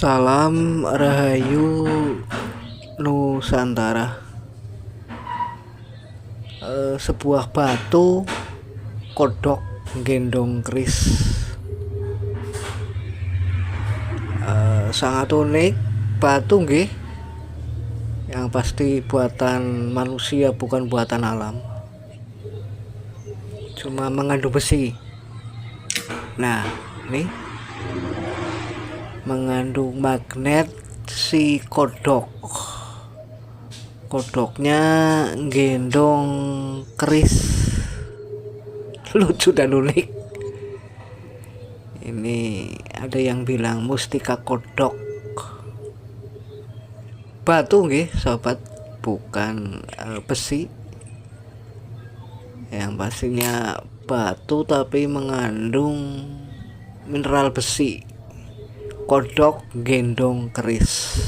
Salam Rahayu Nusantara. Sebuah batu kodok gendong keris. Sangat unik batu nggih, yang pasti buatan manusia, bukan buatan alam, cuma mengandung besi. Nah, ini mengandung magnet si kodoknya gendong keris. Lucu dan unik. Ini ada yang bilang mustika kodok. Batu nggih sobat, bukan besi. Yang pastinya batu tapi mengandung mineral besi. Kodok gendong keris.